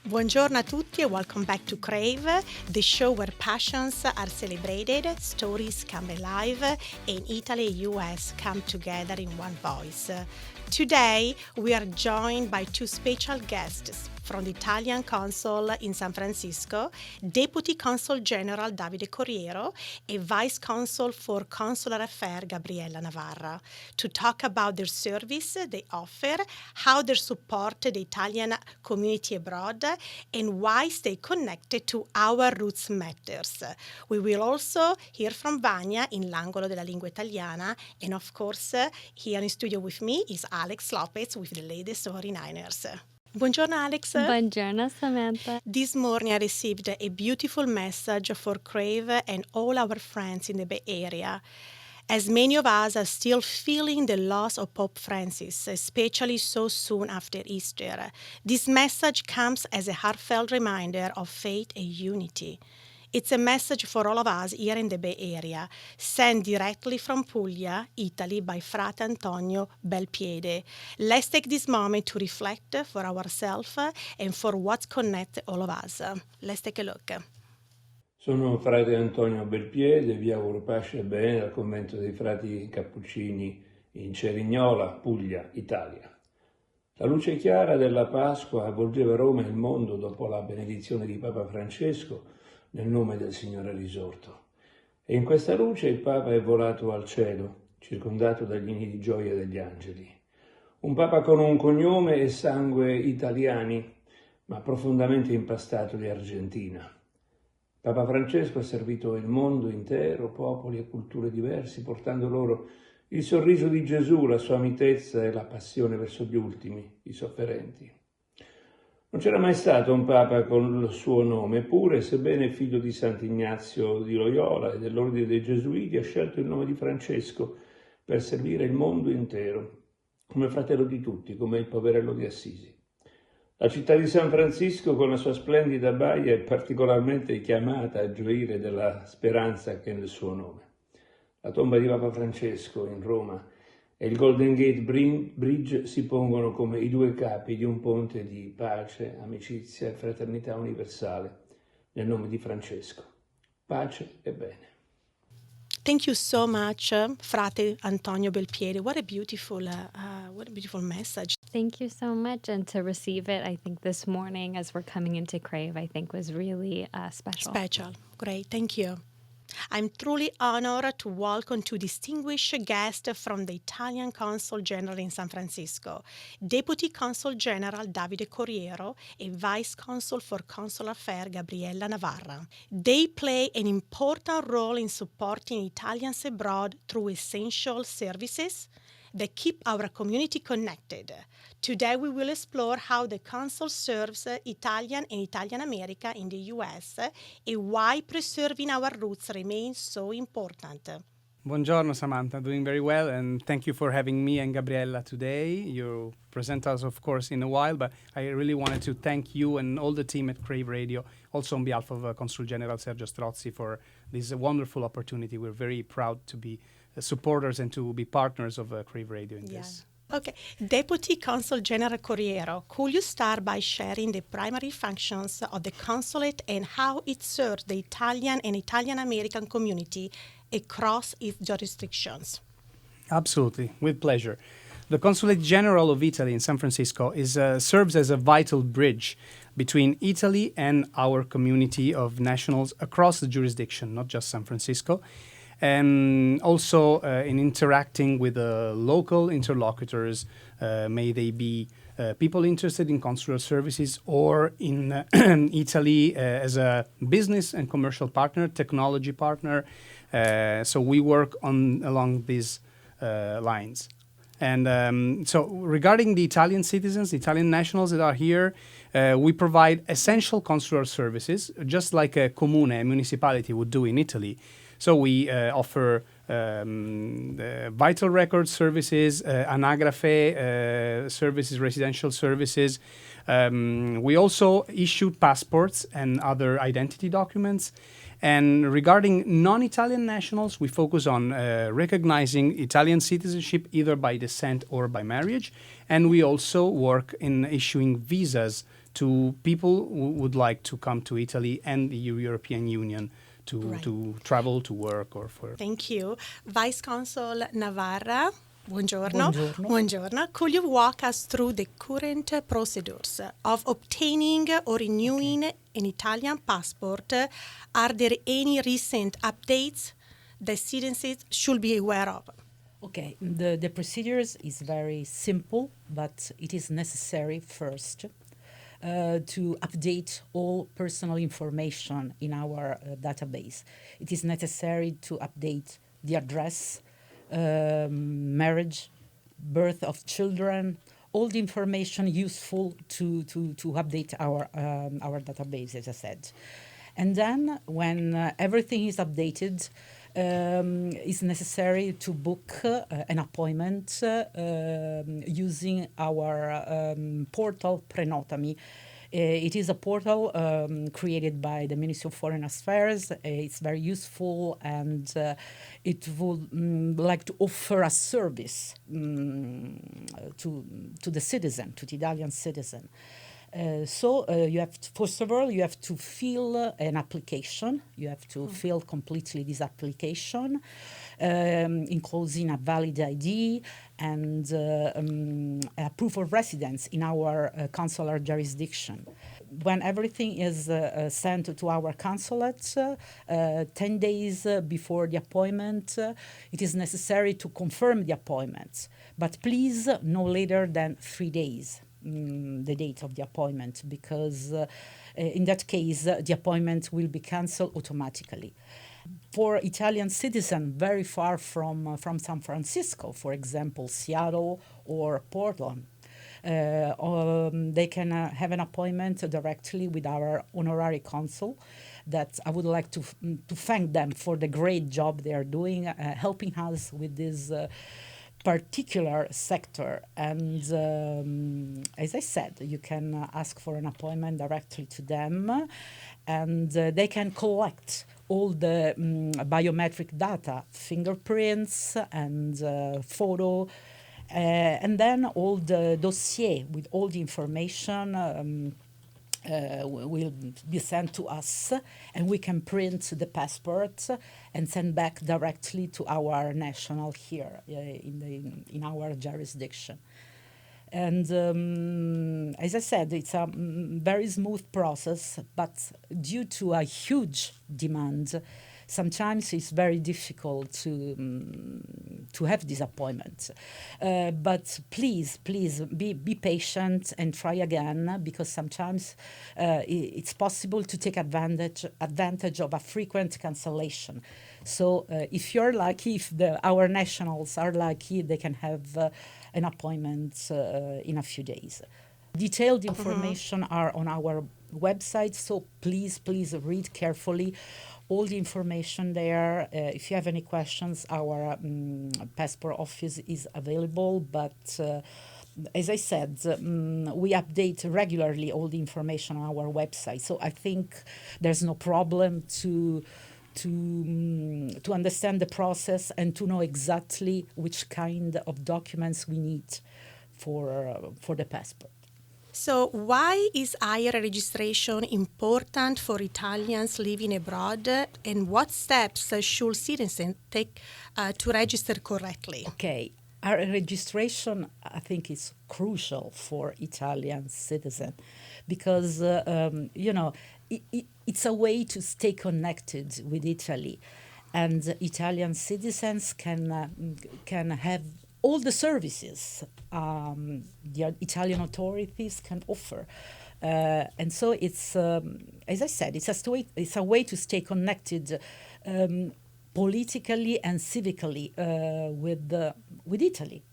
Buongiorno a tutti and welcome back to Crave, the show where passions are celebrated, stories come alive, and Italy and US come together in one voice. Today, we are joined by two special guests from the Italian Consul in San Francisco, Deputy Consul General Davide Corriero and Vice Consul for Consular Affairs Gabriella Navarra, to talk about their service they offer, how they support the Italian community abroad, and why stay connected to our roots matters. We will also hear from Vania in l'angolo della Lingua Italiana, and of course, here in studio with me is Alex Lopez with the latest 49ers. Buongiorno, Alex. Buongiorno, Samantha. This morning I received a beautiful message for Crave and all our friends in the Bay Area. As many of us are still feeling the loss of Pope Francis, especially so soon after Easter, this message comes as a heartfelt reminder of faith and unity. It's a message for all of us here in the Bay Area, sent directly from Puglia, Italy, by Frate Antonio Belpiede. Let's take this moment to reflect for ourselves and for what connects all of us. Let's take a look. Sono Frate Antonio Belpiede, vi auguro pace e bene dal convento dei frati cappuccini in Cerignola, Puglia, Italia. La luce chiara della Pasqua avvolgeva Roma e il mondo dopo la benedizione di Papa Francesco nel nome del Signore risorto. E in questa luce il Papa è volato al cielo, circondato dagli inni di gioia degli angeli. Un Papa con un cognome e sangue italiani, ma profondamente impastato di Argentina. Papa Francesco ha servito il mondo intero, popoli e culture diversi, portando loro il sorriso di Gesù, la sua mitezza e la passione verso gli ultimi, i sofferenti. Non c'era mai stato un Papa con il suo nome, eppure, sebbene figlio di Sant'Ignazio di Loyola e dell'Ordine dei Gesuiti, ha scelto il nome di Francesco per servire il mondo intero, come fratello di tutti, come il poverello di Assisi. La città di San Francisco, con la sua splendida baia, è particolarmente chiamata a gioire della speranza che è nel suo nome. La tomba di Papa Francesco in Roma e il Golden Gate Bridge si pongono come i due capi di un ponte di pace, amicizia e fraternità universale nel nome di Francesco. Pace e bene. Thank you so much, Frate Antonio Belpiede. What a beautiful message. Thank you so much. And to receive it, I think this morning as we're coming into Crave, I think was really special. Special. Great. Thank you. I'm truly honored to welcome two distinguished guests from the Italian Consul General in San Francisco, Deputy Consul General Davide Corriero and Vice Consul for Consular Affairs Gabriella Navarra. They play an important role in supporting Italians abroad through essential services that keep our community connected. Today we will explore how the Consul serves Italian and Italian America in the US and why preserving our roots remains so important. Buongiorno, Samantha. Doing very well, and thank you for having me and Gabriella today. You'll present us, of course, in a while, but I really wanted to thank you and all the team at Crave Radio, also on behalf of Consul General Sergio Strozzi, for this wonderful opportunity. We're very proud to be supporters and to be partners of Crave Radio in this. Okay. Deputy Consul General Corriero, could you start by sharing the primary functions of the consulate and how it serves the Italian and Italian-American community across its jurisdictions? Absolutely, with pleasure. The Consulate General of Italy in San Francisco serves as a vital bridge between Italy and our community of nationals across the jurisdiction, not just San Francisco, and also in interacting with local interlocutors, may they be people interested in consular services or in Italy as a business and commercial partner, technology partner. So we work along these lines. And so regarding the Italian citizens, the Italian nationals that are here, we provide essential consular services, just like a comune, a municipality would do in Italy. So we offer vital record services, anagrafe services, residential services. We also issue passports and other identity documents. And regarding non-Italian nationals, we focus on recognizing Italian citizenship either by descent or by marriage. And we also work in issuing visas to people who would like to come to Italy and the European Union to travel, to work, or for... Thank you. Vice Consul Navarra, buongiorno. Buongiorno. Buongiorno. Could you walk us through the current procedures of obtaining or renewing an Italian passport? Are there any recent updates that citizens should be aware of? Okay, the procedures is very simple, but it is necessary first to update all personal information in our database. It is necessary to update the address, marriage, birth of children, all the information useful to update our database, as I said. And then when everything is updated, it's necessary to book an appointment using our portal Prenotami. It is a portal created by the Ministry of Foreign Affairs. It's very useful, and it would like to offer a service to the citizen, to the Italian citizen. So you have to, first of all, you have to fill an application. You have to fill completely this application, enclosing a valid ID and a proof of residence in our consular jurisdiction. When everything is sent to our consulate, 10 days before the appointment, it is necessary to confirm the appointment. But please, no later than 3 days. The date of the appointment, because in that case the appointment will be cancelled automatically. For Italian citizens very far from San Francisco, for example, Seattle or Portland, they can have an appointment directly with our honorary consul. That I would like to thank them for the great job they are doing, helping us with this particular sector. And as I said, you can ask for an appointment directly to them, and they can collect all the biometric data, fingerprints and photo, and then all the dossier with all the information will be sent to us, and we can print the passport and send back directly to our national here in our jurisdiction. And as I said, it's a very smooth process, but due to a huge demand, sometimes it's very difficult to have this appointment. But please be patient and try again, because sometimes it's possible to take advantage of a frequent cancellation. So if you're lucky, if our nationals are lucky, they can have an appointment in a few days. Detailed information are on our website, so please read carefully all the information there. If you have any questions, our passport office is available, but as I said, we update regularly all the information on our website, so I think there's no problem to understand the process and to know exactly which kind of documents we need for the passport. So why is AIRE registration important for Italians living abroad, and what steps should citizens take to register correctly? Okay, our registration, I think, is crucial for Italian citizens because, it's a way to stay connected with Italy, and Italian citizens can have all the services the Italian authorities can offer. And so it's, as I said, it's a way to stay connected politically and civically with Italy.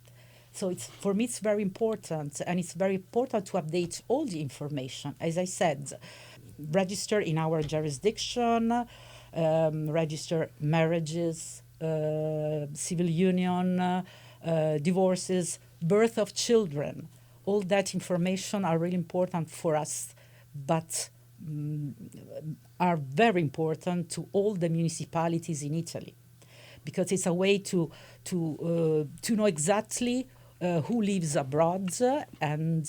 So for me, it's very important, and it's very important to update all the information. As I said, register in our jurisdiction, register marriages, civil union, divorces, birth of children. All that information are really important for us, but are very important to all the municipalities in Italy, because it's a way to know exactly who lives abroad, and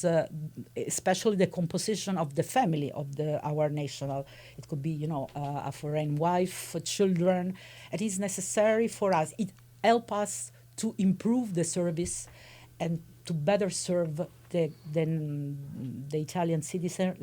especially the composition of the family of our national. It could be, a foreign wife, children. It is necessary for us. It helps us to improve the service and to better serve the Italian citizen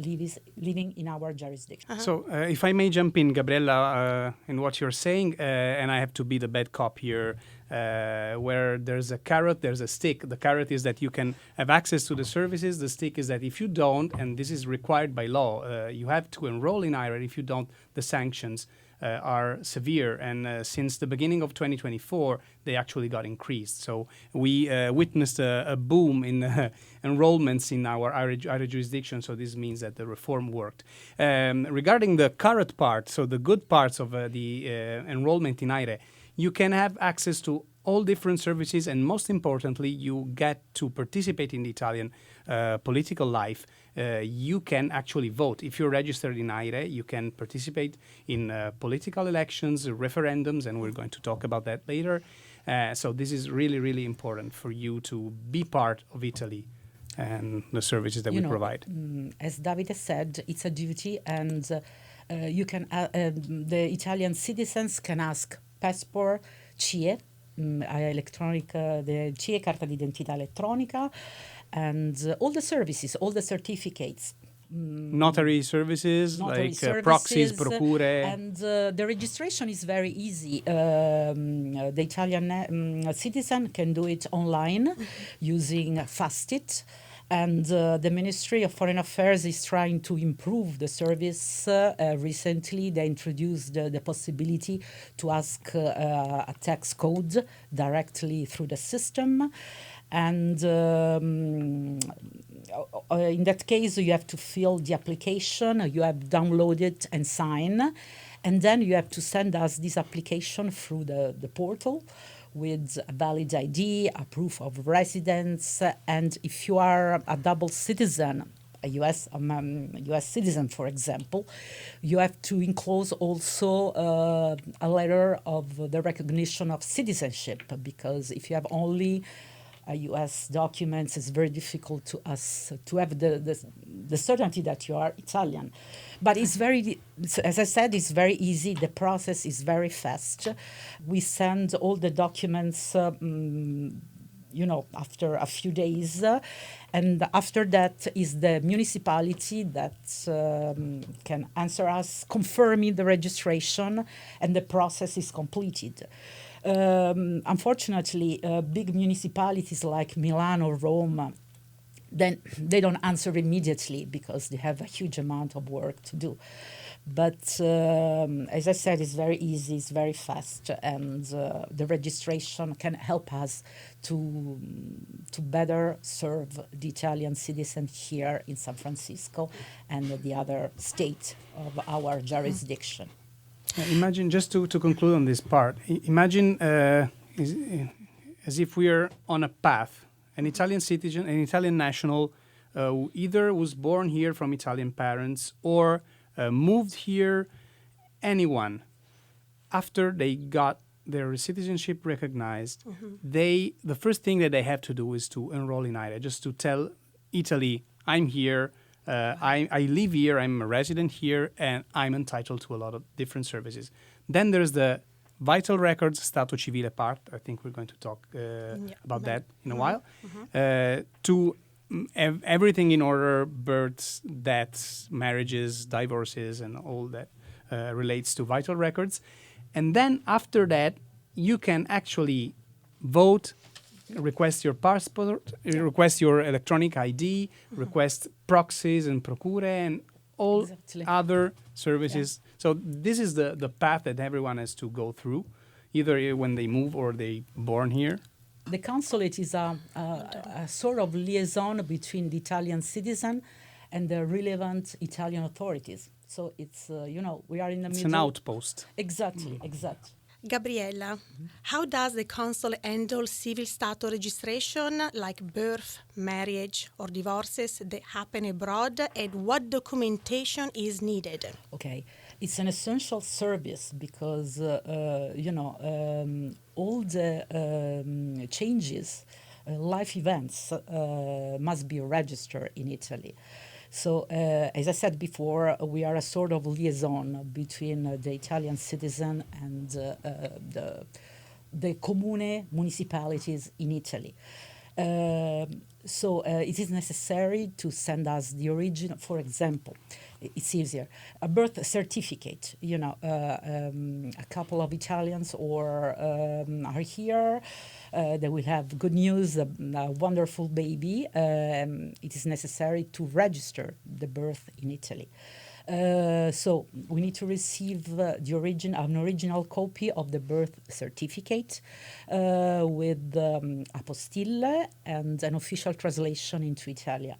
living in our jurisdiction. So, if I may jump in, Gabriella, in what you're saying, and I have to be the bad cop here, where there's a carrot, there's a stick. The carrot is that you can have access to the services. The stick is that if you don't, and this is required by law, you have to enroll in AIRE. If you don't, the sanctions are severe, and since the beginning of 2024, they actually got increased. So we witnessed a boom in enrollments in our AIRE jurisdiction, so this means that the reform worked. Regarding the carrot part, so the good parts of the enrollment in AIRE, you can have access to all different services, and most importantly, you get to participate in the Italian political life. You can actually vote. If you're registered in AIRE, you can participate in political elections, referendums, and we're going to talk about that later. So this is really, really important for you to be part of Italy and the services that we provide. As Davide said, it's a duty, and you can. The Italian citizens can ask passport, CIE, the CIE carta d'identità elettronica, and all the services, all the certificates. Notary services, proxies, procure. And the registration is very easy. The Italian citizen can do it online using FASTIT. And the Ministry of Foreign Affairs is trying to improve the service. Recently, they introduced the possibility to ask a tax code directly through the system. And in that case, you have to fill the application, you have download it and sign. And then you have to send us this application through the portal with a valid ID, a proof of residence, and if you are a double citizen, a US citizen, for example, you have to enclose also a letter of the recognition of citizenship, because if you have only US documents, it's very difficult to us to have the certainty that you are Italian. But it's very, as I said, it's very easy. The process is very fast. We send all the documents, after a few days. And after that is the municipality that can answer us, confirming the registration, and the process is completed. Unfortunately, big municipalities like Milan or Rome, then they don't answer immediately because they have a huge amount of work to do. But as I said, it's very easy, it's very fast, and the registration can help us to better serve the Italian citizen here in San Francisco and the other state of our jurisdiction. Imagine, just to conclude on this part, imagine as if we are on a path. An Italian citizen, an Italian national, who either was born here from Italian parents or moved here, anyone, after they got their citizenship recognized, the first thing that they have to do is to enroll in AIRE, just to tell Italy, I'm here, I live here, I'm a resident here, and I'm entitled to a lot of different services. Then there's the vital records, stato civile part. I think we're going to talk about that in a while. To everything in order, births, deaths, marriages, divorces, and all that relates to vital records. And then after that, you can actually vote, request your passport, request your electronic ID, request proxies and procure, and all other services. Yeah. So this is the path that everyone has to go through, either when they move or they born here. The consulate is a sort of liaison between the Italian citizen and the relevant Italian authorities. So it's, we are in the middle. It's an outpost. Exactly. Gabriella, how does the consul handle civil status registration like birth, marriage, or divorces that happen abroad, and what documentation is needed? Okay, it's an essential service because, all the changes life events must be registered in Italy. So, as I said before, we are a sort of liaison between the Italian citizen and the comune municipalities in Italy. So it is necessary to send us the original, for example, it's easier, a birth certificate. A couple of Italians are here. They will have good news, a wonderful baby. It is necessary to register the birth in Italy. So we need to receive an original copy of the birth certificate with apostille and an official translation into Italian.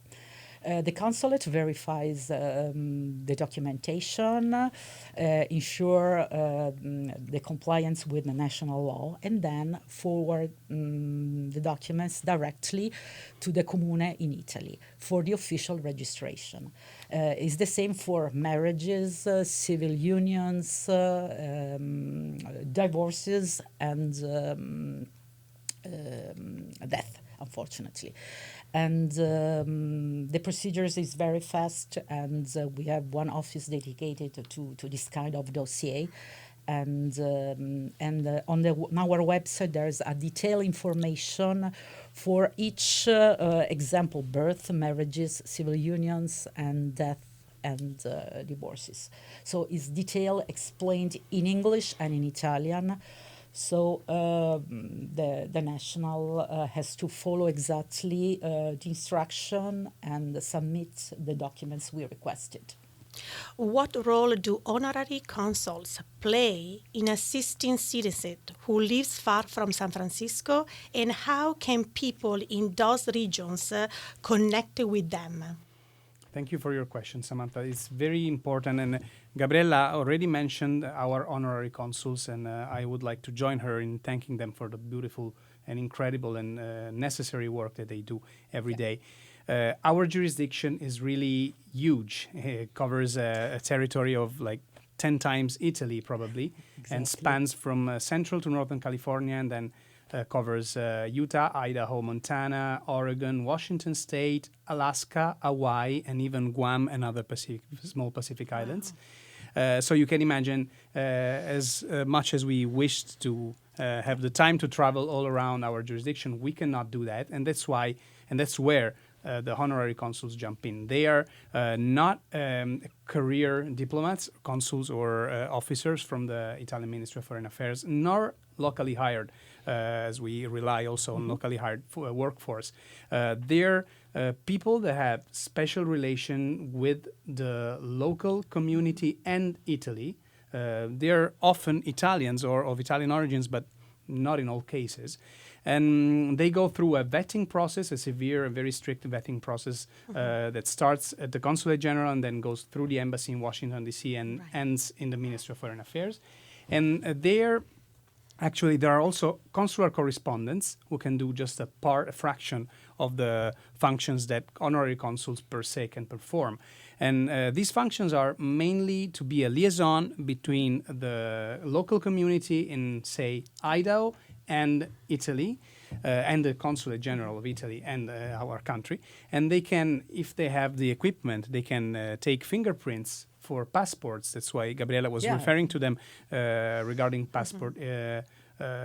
The consulate verifies the documentation, ensure the compliance with the national law, and then forward the documents directly to the comune in Italy for the official registration. It's the same for marriages, civil unions, divorces, and death, unfortunately. And the procedures is very fast, and we have one office dedicated to this kind of dossier. And on our website, there's a detailed information for each example: birth, marriages, civil unions, and death and divorces. So it's detailed, explained in English and in Italian. So the national has to follow exactly the instruction and submit the documents we requested. What role do honorary consuls play in assisting citizens who live far from San Francisco, and how can people in those regions connect with them? Thank you for your question, Samantha. It's very important, and Gabriella already mentioned our honorary consuls, and I would like to join her in thanking them for the beautiful and incredible and necessary work that they do every day. Our jurisdiction is really huge. It covers a territory of like 10 times Italy, probably, and spans from central to northern California, and then covers Utah, Idaho, Montana, Oregon, Washington State, Alaska, Hawaii, and even Guam and other small Pacific islands. So you can imagine, as much as we wished to have the time to travel all around our jurisdiction, we cannot do that, and that's where the honorary consuls jump in. They are not career diplomats, consuls, or officers from the Italian Ministry of Foreign Affairs, nor locally hired, as we rely also on locally hired workforce. They're people that have special relation with the local community and Italy. They're often Italians or of Italian origins, but not in all cases. And they go through a vetting process, a severe and very strict vetting process that starts at the Consulate General and then goes through the embassy in Washington, D.C. and ends in the Ministry of Foreign Affairs. And there are also consular correspondents who can do just a fraction of the functions that honorary consuls per se can perform. And these functions are mainly to be a liaison between the local community in, say, Idaho and Italy, and the Consulate General of Italy and our country. And they can, if they have the equipment, they can take fingerprints for passports. That's why Gabriella was referring to them regarding passport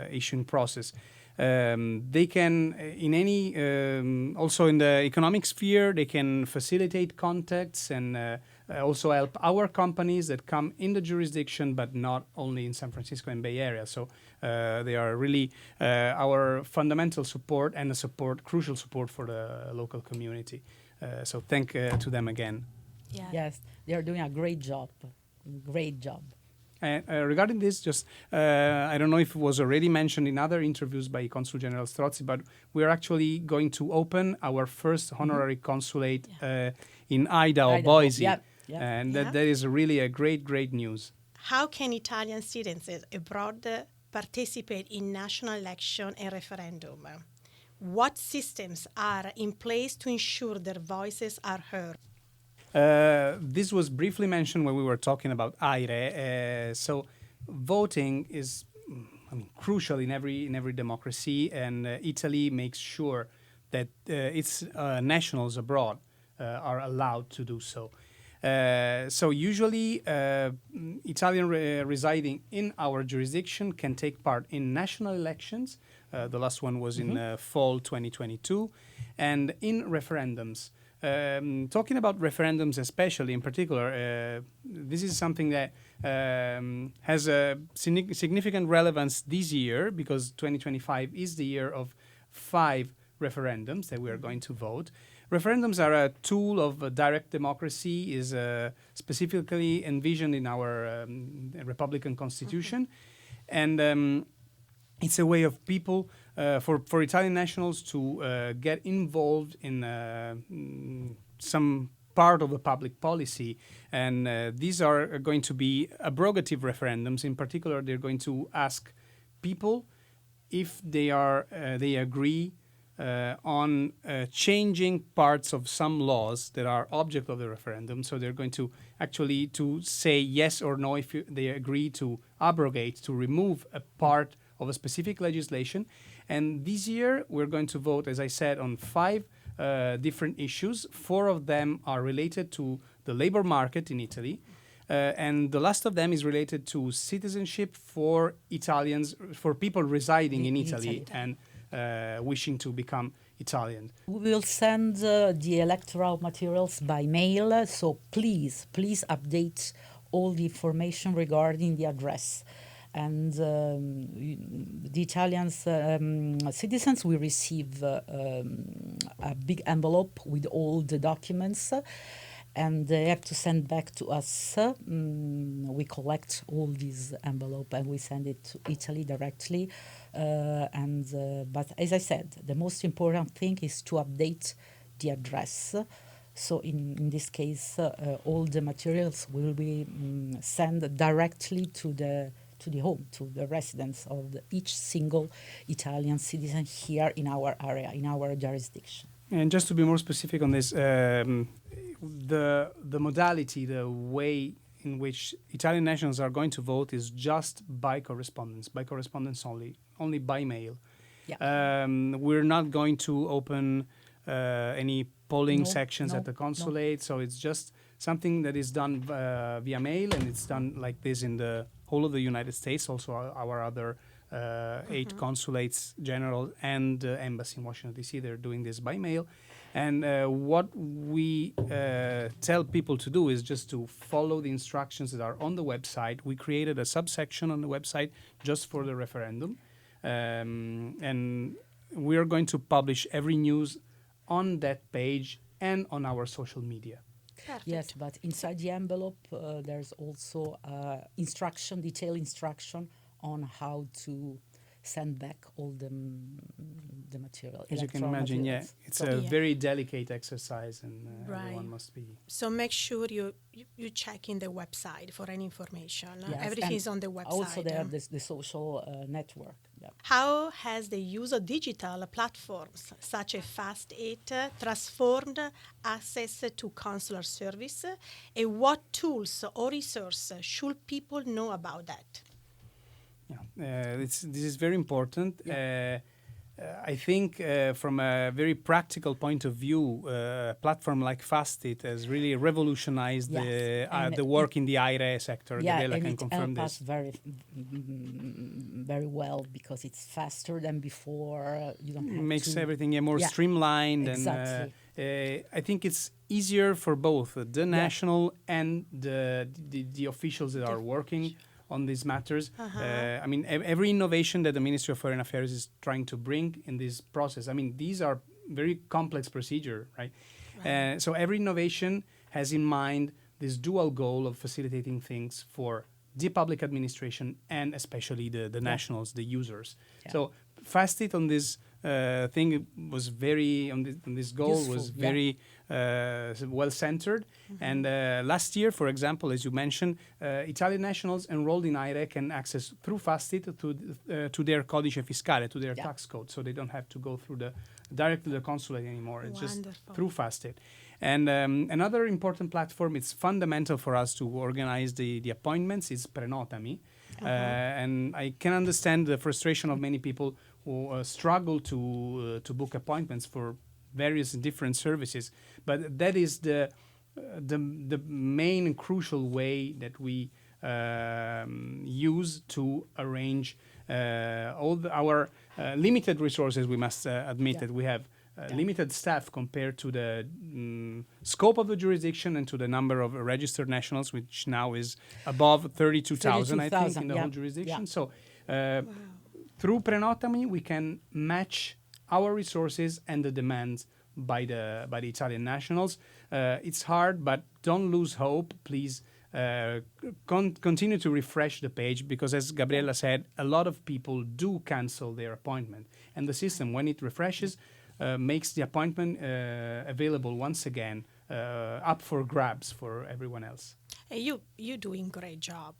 issuing process. They can, in any, also in the economic sphere, they can facilitate contacts and also help our companies that come in the jurisdiction, but not only in San Francisco and Bay Area. So they are really our fundamental support and crucial support for the local community. So thank to them again. Yeah. Yes, they are doing a great job. Great job. Regarding this, just I don't know if it was already mentioned in other interviews by Consul General Strozzi, but we're actually going to open our first honorary consulate in Idaho, Boise. Yep. And that is really a great news. How can Italian citizens abroad participate in national election and referendum? What systems are in place to ensure their voices are heard? This was briefly mentioned when we were talking about AIRE. So voting is crucial in every democracy, and Italy makes sure that its nationals abroad are allowed to do so. So usually, Italian residing in our jurisdiction can take part in national elections. The last one was in fall 2022, and in referendums. Talking about referendums, especially in particular, this is something that has a significant relevance this year, because 2025 is the year of 5 referendums that we are going to vote. Referendums are a tool of direct democracy, is specifically envisioned in our Republican Constitution, and it's a way of people, for Italian nationals to get involved in some part of the public policy. And these are going to be abrogative referendums. In particular, they're going to ask people if they agree on changing parts of some laws that are object of the referendum. So they're going to actually to say yes or no if they agree to abrogate, to remove a part of a specific legislation. And this year we're going to vote, as I said, on 5 different issues. 4 of them are related to the labor market in Italy. And the last of them is related to citizenship for Italians, for people residing in Italy and wishing to become Italian. We will send the electoral materials by mail, so please update all the information regarding the address. And the Italian citizens will receive a big envelope with all the documents, and they have to send back to us. We collect all these envelope and we send it to Italy directly. But as I said, the most important thing is to update the address. So in this case, all the materials will be sent directly to the home, to the residence of each single Italian citizen here in our area, in our jurisdiction. And just to be more specific on this, the modality, the way in which Italian nationals are going to vote is just by correspondence only by mail. Yeah. We're not going to open any polling sections at the consulate, so it's just something that is done via mail, and it's done like this in the whole of the United States, also our other 8 consulates general and embassy in Washington, D.C., they're doing this by mail. And what we tell people to do is just to follow the instructions that are on the website. We created a subsection on the website just for the referendum. And we are going to publish every news on that page and on our social media. Perfect. Yes, but inside the envelope, there's also detailed instruction on how to send back all the material. As you can imagine, materials. it's a very delicate exercise, and everyone must be. So make sure you check in the website for any information. Yes, everything is on the website. Also, there the social network. Yeah. How has the use of digital platforms such as FastIt transformed access to consular service, and what tools or resources should people know about that? Yeah, this is very important. Yeah. I think from a very practical point of view, a platform like FastIt has really revolutionized the work in the AIRE sector. Yeah, Gabriella and can it confirm helps this. us very well because it's faster than before. You don't have makes to everything more streamlined. Exactly. And I think it's easier for both the national and the officials that are working on these matters. I mean, every innovation that the Ministry of Foreign Affairs is trying to bring in this process, I mean, these are very complex procedure, right? So every innovation has in mind this dual goal of facilitating things for the public administration and especially the nationals, the users. Yeah. So FastIt on this thing was very, on this goal useful, was very well-centered. And last year, for example, as you mentioned, Italian nationals enrolled in AIRE can access through FastIt to their codice fiscale, to their tax code, so they don't have to go through directly the consulate anymore. It's just through FastIt. And another important platform, it's fundamental for us to organize the appointments, is Prenotami. And I can understand the frustration of many people who struggle to book appointments for various different services. But that is the main and crucial way that we use to arrange all our limited resources. We must admit that we have limited staff compared to the scope of the jurisdiction and to the number of registered nationals, which now is above 32,000, I think, in the whole jurisdiction. So through Prenotami, we can match our resources and the demands by the Italian nationals. It's hard, but don't lose hope. Please continue to refresh the page, because as Gabriella said, a lot of people do cancel their appointment. And the system, when it refreshes, makes the appointment available once again, up for grabs for everyone else. Hey, you're doing a great job.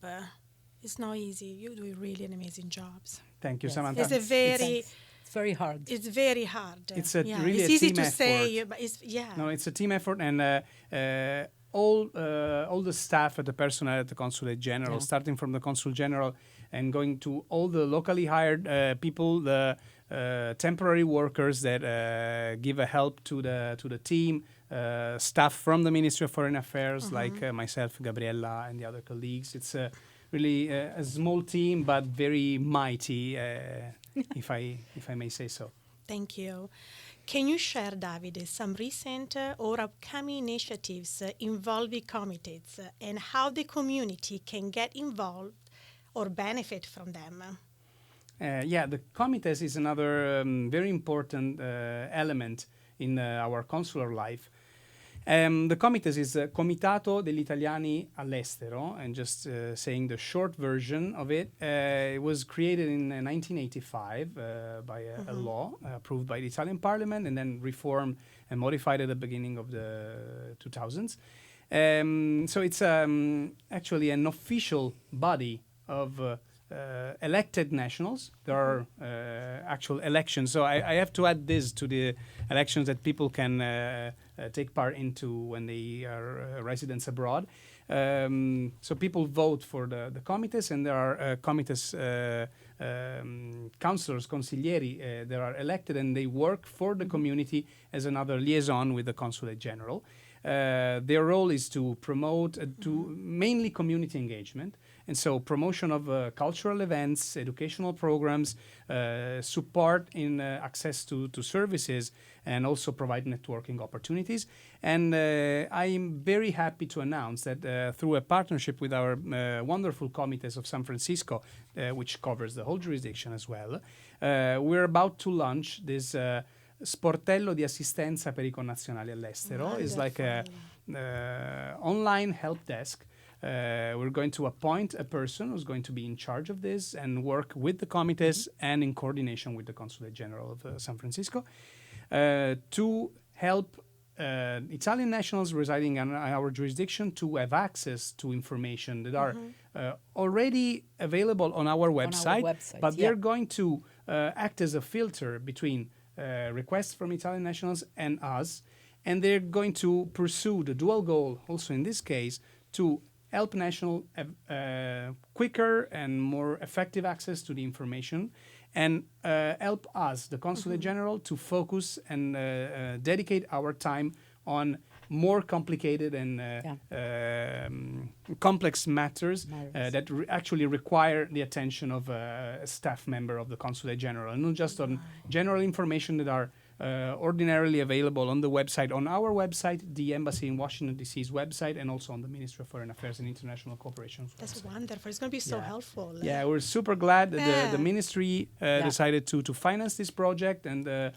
It's not easy. You're doing really an amazing job. Thank you, Yes. Samantha. It's very hard. It's very hard. It's really it's a easy team to effort. say, but No, it's a team effort, and all the staff at the personnel at the Consulate General, starting from the Consul General and going to all the locally hired people, the temporary workers that give a help to the team, staff from the Ministry of Foreign Affairs, like myself, Gabriella, and the other colleagues. It's really a small team, but very mighty, if I may say so. Thank you. Can you share, Davide, some recent or upcoming initiatives involving COMITES and how the community can get involved or benefit from them? The COMITES is another very important element in our consular life. The COMITES is Comitato degli Italiani all'estero, and just saying the short version of it, it was created in 1985 by a law approved by the Italian Parliament and then reformed and modified at the beginning of the 2000s. So it's actually an official body of elected nationals. There are actual elections. So I have to add this to the elections that people can take part into when they are residents abroad. So people vote for the COMITES, and there are COMITES councillors, consiglieri, that are elected, and they work for the community as another liaison with the Consulate General. Their role is to promote mainly community engagement, and so promotion of cultural events, educational programs, support in access to services, and also provide networking opportunities. And I'm very happy to announce that through a partnership with our wonderful COMITES of San Francisco, which covers the whole jurisdiction as well, we're about to launch this sportello di assistenza per I connazionali all'estero. It's like a online help desk. We're going to appoint a person who's going to be in charge of this and work with the COMITES and in coordination with the Consulate General of San Francisco to help Italian nationals residing in our jurisdiction to have access to information that are already available on our website, but they're going to act as a filter between requests from Italian nationals and us, and they're going to pursue the dual goal, also in this case, to help national quicker and more effective access to the information, and help us, the Consulate General, to focus and dedicate our time on more complicated and complex matters that actually require the attention of a staff member of the Consulate General, and not just on general information that are ordinarily available on the website, on our website, the Embassy in Washington, D.C.'s website, and also on the Ministry of Foreign Affairs and International Cooperation. That's wonderful. It's going to be so helpful. Yeah, we're super glad that the ministry decided to finance this project, and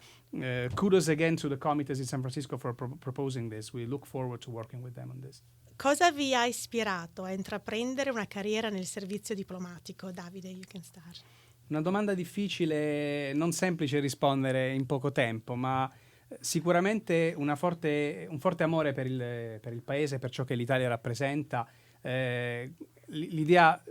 kudos again to the COMITES in San Francisco for proposing this. We look forward to working with them on this. Cosa vi ha ispirato a intraprendere una carriera nel servizio diplomatico? Davide, you can start. Una domanda difficile, non semplice rispondere in poco tempo, ma sicuramente un forte amore per il paese, per ciò che l'Italia rappresenta, l'idea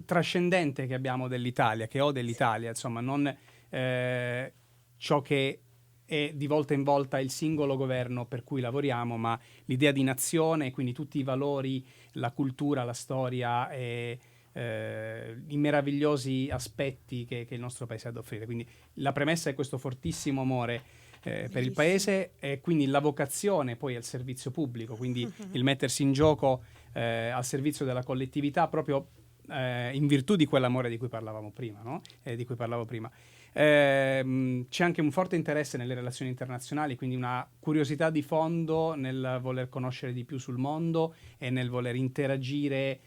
trascendente che abbiamo dell'Italia, che ho dell'Italia, insomma, non ciò che è di volta in volta il singolo governo per cui lavoriamo, ma l'idea di nazione, quindi tutti i valori, la cultura, la storia e i meravigliosi aspetti che il nostro paese ha da offrire. Quindi la premessa è questo fortissimo amore per il paese, e quindi la vocazione poi al servizio pubblico, quindi il mettersi in gioco al servizio della collettività, proprio in virtù di quell'amore di cui parlavamo prima, no? Di cui parlavo prima. C'è anche un forte interesse nelle relazioni internazionali, quindi una curiosità di fondo nel voler conoscere di più sul mondo e nel voler interagire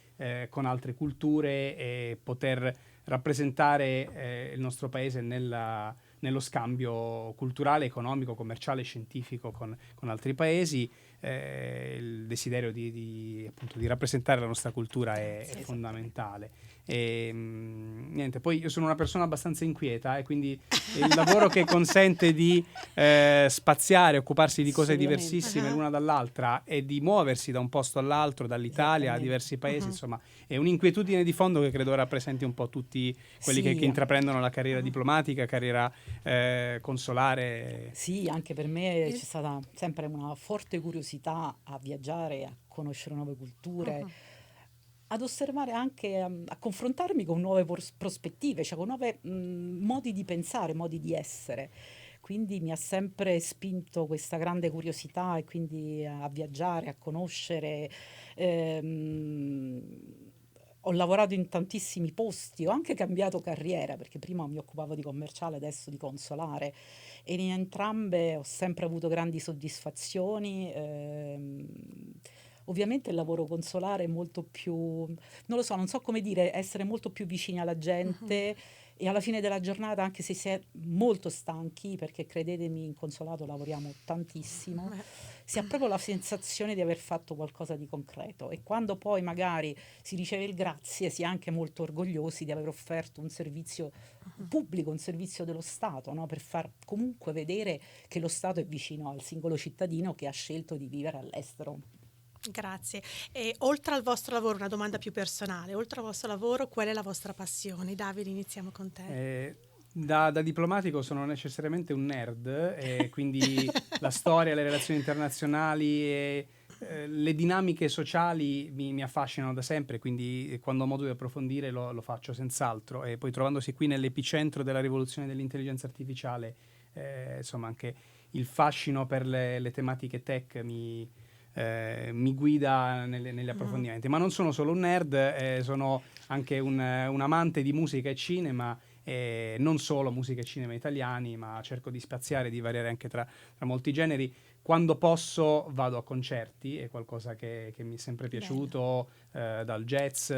con altre culture e poter rappresentare il nostro paese nello scambio culturale, economico, commerciale, scientifico con altri paesi. Il desiderio appunto, di rappresentare la nostra cultura è fondamentale. E, niente, poi io sono una persona abbastanza inquieta, e quindi il lavoro che consente di spaziare, occuparsi di cose diversissime l'una dall'altra e di muoversi da un posto all'altro, dall'Italia a diversi paesi, insomma, è un'inquietudine di fondo che credo rappresenti un po' tutti quelli che intraprendono la carriera diplomatica, carriera consolare. Sì, anche per me c'è stata sempre una forte curiosità a viaggiare, a conoscere nuove culture, ad osservare anche, a confrontarmi con nuove prospettive, cioè con nuovi modi di pensare, modi di essere. Quindi mi ha sempre spinto questa grande curiosità, e quindi a viaggiare, a conoscere. Ho lavorato in tantissimi posti, ho anche cambiato carriera, perché prima mi occupavo di commerciale, adesso di consolare, e in entrambe ho sempre avuto grandi soddisfazioni. Ovviamente il lavoro consolare è molto più, non lo so, non so come dire, essere molto più vicini alla gente, e alla fine della giornata, anche se si è molto stanchi, perché credetemi, in consolato lavoriamo tantissimo, si ha proprio la sensazione di aver fatto qualcosa di concreto, e quando poi magari si riceve il grazie si è anche molto orgogliosi di aver offerto un servizio pubblico, un servizio dello Stato, no? Per far comunque vedere che lo Stato è vicino al singolo cittadino che ha scelto di vivere all'estero. Grazie. E oltre al vostro lavoro, una domanda più personale, oltre al vostro lavoro, qual è la vostra passione? Davide, iniziamo con te. Da diplomatico sono necessariamente un nerd, e quindi la storia, le relazioni internazionali e le dinamiche sociali mi affascinano da sempre, quindi quando ho modo di approfondire lo faccio senz'altro. E poi, trovandosi qui nell'epicentro della rivoluzione dell'intelligenza artificiale, insomma, anche il fascino per le tematiche tech mi guida negli approfondimenti. Ma non sono solo un nerd, sono anche un amante di musica e cinema, non solo musica e cinema italiani, ma cerco di spaziare, di variare anche tra molti generi. Quando posso vado a concerti, è qualcosa che mi è sempre piaciuto, dal jazz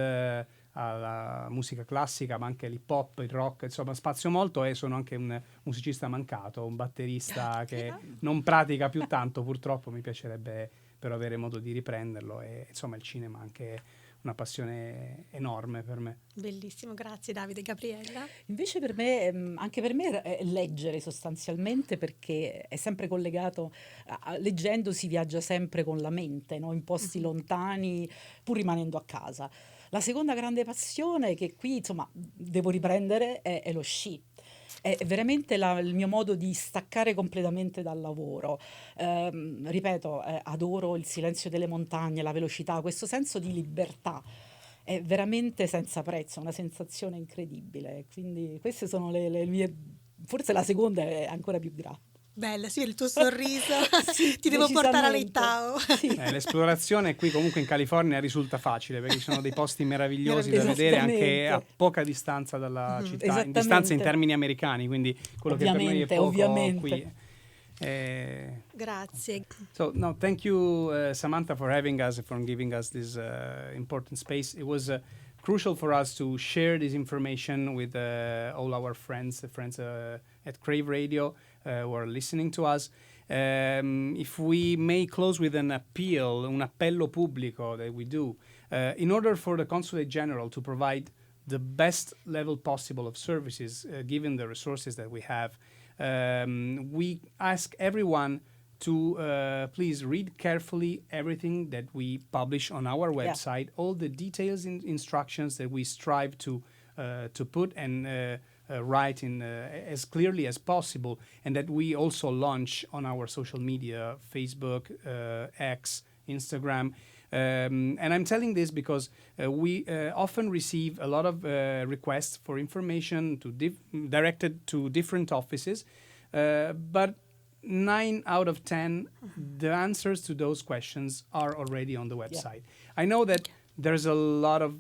alla musica classica, ma anche l'hip hop, il rock, insomma spazio molto, e sono anche un musicista mancato, un batterista che non pratica più tanto, purtroppo. Mi piacerebbe però avere modo di riprenderlo, e insomma il cinema è anche una passione enorme per me. Bellissimo, grazie Davide. Gabriella? Invece per me, anche per me è leggere sostanzialmente, perché è sempre collegato, leggendo si viaggia sempre con la mente, no? In posti lontani, pur rimanendo a casa. La seconda grande passione che qui insomma devo riprendere è lo sci. È veramente il mio modo di staccare completamente dal lavoro. Ripeto, adoro il silenzio delle montagne, la velocità, questo senso di libertà è veramente senza prezzo, una sensazione incredibile. Quindi queste sono le mie, forse la seconda è ancora più grande. Bella, sì, il tuo sorriso. Sì, ti devo portare decisamente. all'Itao. Sì. L'esplorazione qui comunque in California risulta facile, perché ci sono dei posti meravigliosi da vedere anche a poca distanza dalla città, in distanza in termini americani, quindi quello che per noi è poco qui. Grazie. So no, thank you Samantha for having us, for giving us this important space. It was crucial for us to share this information with all our friends at Crave Radio who are listening to us. If we may close with an appeal, un appello pubblico that we do, in order for the Consulate General to provide the best level possible of services, given the resources that we have, we ask everyone to please read carefully everything that we publish on our website, all the details and instructions that we strive to put and write in as clearly as possible, and that we also launch on our social media, Facebook, X, Instagram. And I'm telling this because we often receive a lot of requests for information directed to different offices, but 9 out of 10, the answers to those questions are already on the website. I know that there's a lot of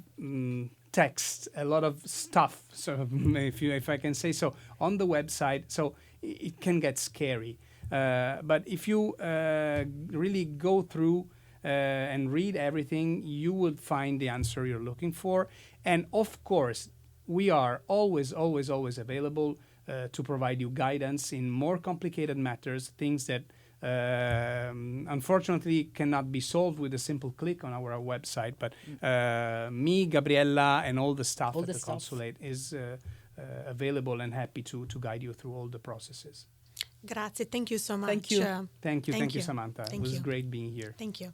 text, a lot of stuff, so if I can say so, on the website, so it can get scary. But if you really go through and read everything, you will find the answer you're looking for. And of course, we are always available to provide you guidance in more complicated matters, things that unfortunately cannot be solved with a simple click on our website. But me, Gabriella, and all the staff at the consulate is available and happy to guide you through all the processes. Grazie, thank you so much. Thank you, Samantha. It was great being here. Thank you.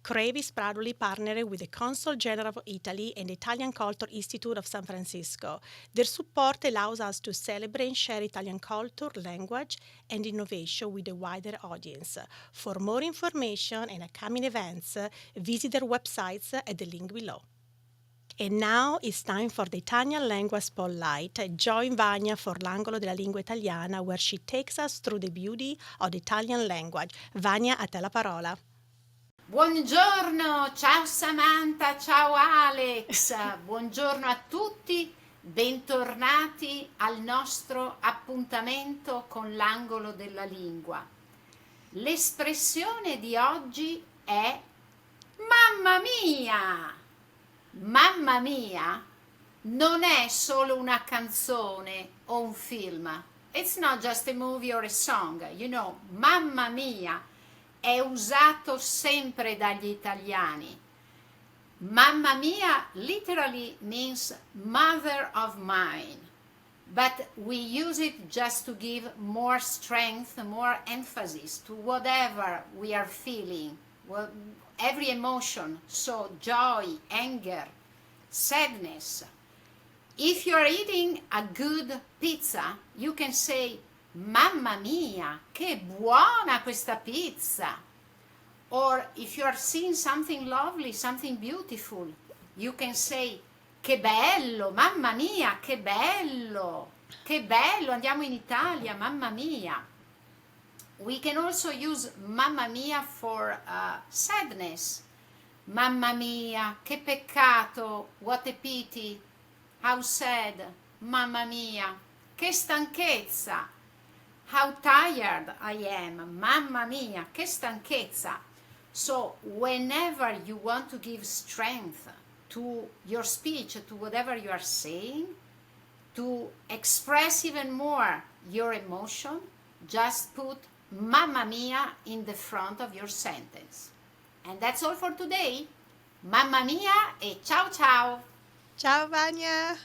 Crave is proudly partnered with the Consul General of Italy and the Italian Culture Institute of San Francisco. Their support allows us to celebrate and share Italian culture, language, and innovation with a wider audience. For more information and upcoming events, visit their websites at the link below. And now it's time for the Italian Lingua Spotlight. Join Vania for l'angolo della Lingua Italiana, where she takes us through the beauty of the Italian language. Vania, a te la parola. Buongiorno, ciao Samantha, ciao Alex, buongiorno a tutti, bentornati al nostro appuntamento con l'angolo della lingua. L'espressione di oggi è mamma mia! Mamma mia non è solo una canzone o un film. It's not just a movie or a song, you know, mamma mia è usato sempre dagli italiani. Mamma mia literally means mother of mine, but we use it just to give more strength, more emphasis to whatever we are feeling, every emotion, so joy, anger, sadness. If you are eating a good pizza, you can say, mamma mia, che buona questa pizza! Or if you are seeing something lovely, something beautiful, you can say, che bello, mamma mia, che bello, andiamo in Italia, mamma mia. We can also use mamma mia for sadness. Mamma mia, che peccato, what a pity, how sad, mamma mia, che stanchezza. How tired I am, mamma mia, che stanchezza. So whenever you want to give strength to your speech, to whatever you are saying, to express even more your emotion, just put mamma mia in the front of your sentence. And that's all for today. Mamma mia e ciao ciao. Ciao Vania.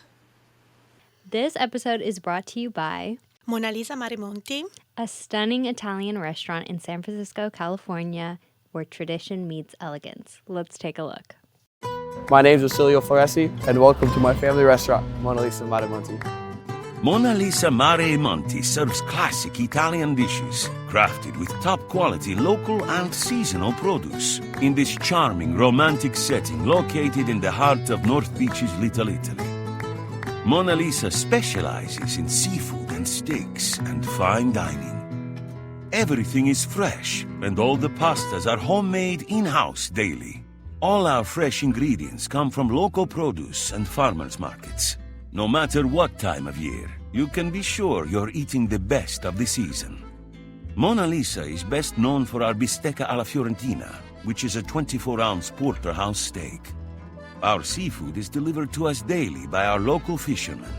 This episode is brought to you by Mona Lisa Marimonti, a stunning Italian restaurant in San Francisco, California, where tradition meets elegance. Let's take a look. My name is Vasilio Floresi, and welcome to my family restaurant, Mona Lisa Mare Monti. Mona Lisa Mare Monti serves classic Italian dishes, crafted with top-quality local and seasonal produce, in this charming, romantic setting located in the heart of North Beach's Little Italy. Mona Lisa specializes in seafood and steaks and fine dining. Everything is fresh, and all the pastas are homemade in-house daily. All our fresh ingredients come from local produce and farmers markets. No matter what time of year, you can be sure you're eating the best of the season. Mona Lisa is best known for our bistecca alla Fiorentina, which is a 24-ounce porterhouse steak. Our seafood is delivered to us daily by our local fishermen.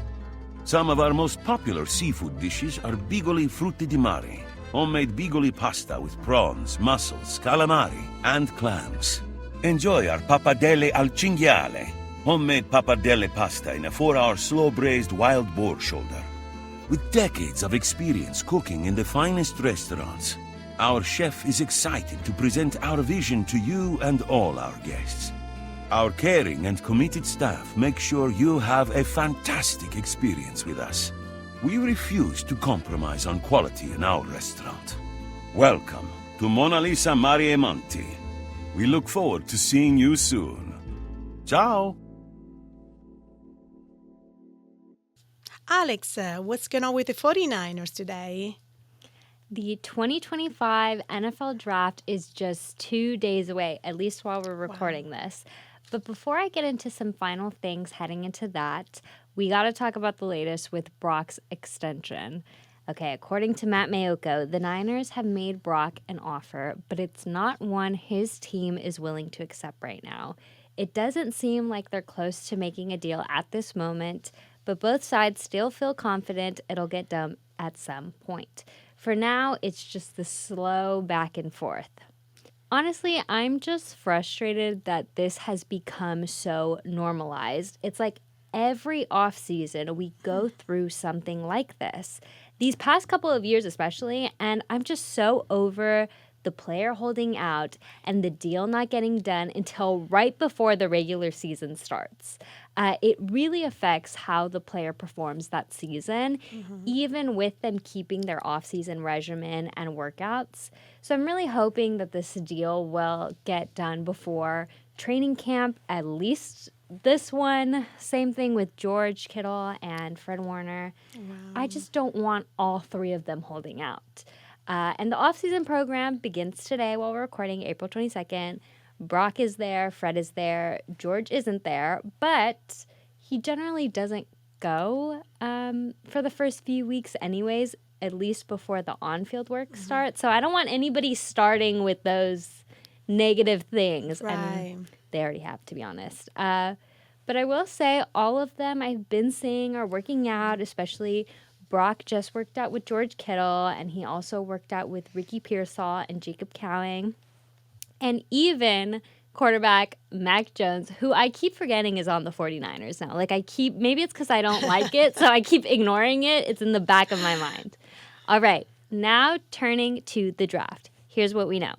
Some of our most popular seafood dishes are bigoli frutti di mare, homemade bigoli pasta with prawns, mussels, calamari, and clams. Enjoy our pappardelle al cinghiale, homemade pappardelle pasta in a 4-hour slow-braised wild boar shoulder. With decades of experience cooking in the finest restaurants, our chef is excited to present our vision to you and all our guests. Our caring and committed staff make sure you have a fantastic experience with us. We refuse to compromise on quality in our restaurant. Welcome to Mona Lisa Mare Monti. We look forward to seeing you soon. Ciao! Alex, what's going on with the 49ers today? The 2025 NFL Draft is just 2 days away, at least while we're recording this. But before I get into some final things heading into that, we got to talk about the latest with Brock's extension. Okay, according to Matt Mayoko, the Niners have made Brock an offer, but it's not one his team is willing to accept right now. It doesn't seem like they're close to making a deal at this moment, but both sides still feel confident it'll get done at some point. For now, it's just the slow back and forth. Honestly, I'm just frustrated that this has become so normalized. It's like every offseason we go through something like this. These past couple of years especially, and I'm just so over the player holding out and the deal not getting done until right before the regular season starts. It really affects how the player performs that season, even with them keeping their off-season regimen and workouts. So I'm really hoping that this deal will get done before training camp, at least this one. Same thing with George Kittle and Fred Warner. Wow. I just don't want all three of them holding out. And the off-season program begins today while we're recording, April 22nd. Brock is there, Fred is there, George isn't there, but he generally doesn't go for the first few weeks anyways, at least before the on-field work starts. So I don't want anybody starting with those negative things. Right. And they already have, to be honest. But I will say all of them I've been seeing are working out, especially Brock just worked out with George Kittle, and he also worked out with Ricky Pearsall and Jacob Cowing. And even quarterback Mac Jones, who I keep forgetting is on the 49ers now. Maybe it's because I don't like it, so I keep ignoring it. It's in the back of my mind. All right, now turning to the draft. Here's what we know.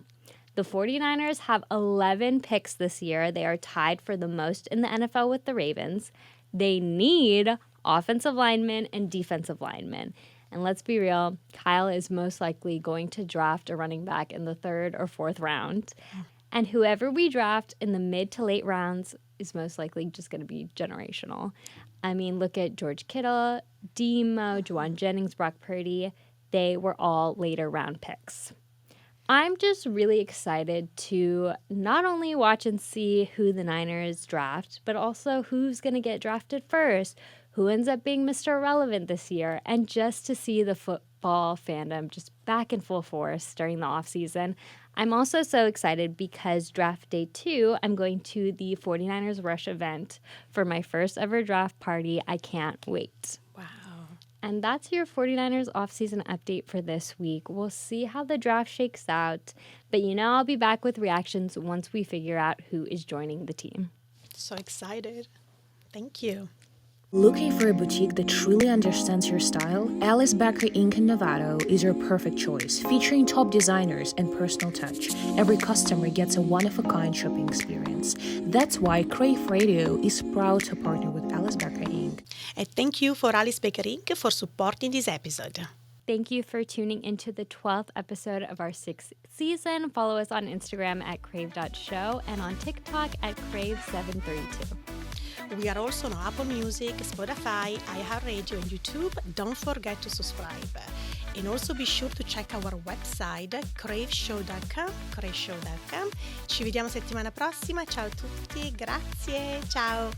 The 49ers have 11 picks this year. They are tied for the most in the NFL with the Ravens. They need offensive linemen and defensive linemen. And let's be real, Kyle is most likely going to draft a running back in the 3rd or 4th round. And whoever we draft in the mid to late rounds is most likely just going to be generational. I mean, look at George Kittle, Demo, Juwan Jennings, Brock Purdy. They were all later round picks. I'm just really excited to not only watch and see who the Niners draft, but also who's going to get drafted first, who ends up being Mr. Irrelevant this year, and just to see the football fandom just back in full force during the offseason. I'm also so excited because draft day 2, I'm going to the 49ers Rush event for my first ever draft party. I can't wait. Wow. And that's your 49ers offseason update for this week. We'll see how the draft shakes out, but I'll be back with reactions once we figure out who is joining the team. So excited. Thank you. Looking for a boutique that truly understands your style? Alice Bakery Inc. in Novato is your perfect choice, featuring top designers and personal touch. Every customer gets a one-of-a-kind shopping experience. That's why Crave Radio is proud to partner with Alice Bakery Inc. And thank you for Alice Bakery Inc. for supporting this episode. Thank you for tuning into the 12th episode of our 6th season. Follow us on Instagram at crave.show and on TikTok at crave732. We are also on Apple Music, Spotify, iHeartRadio and YouTube. Don't forget to subscribe. And also be sure to check our website, craveshow.com. Ci vediamo settimana prossima. Ciao a tutti, grazie, ciao!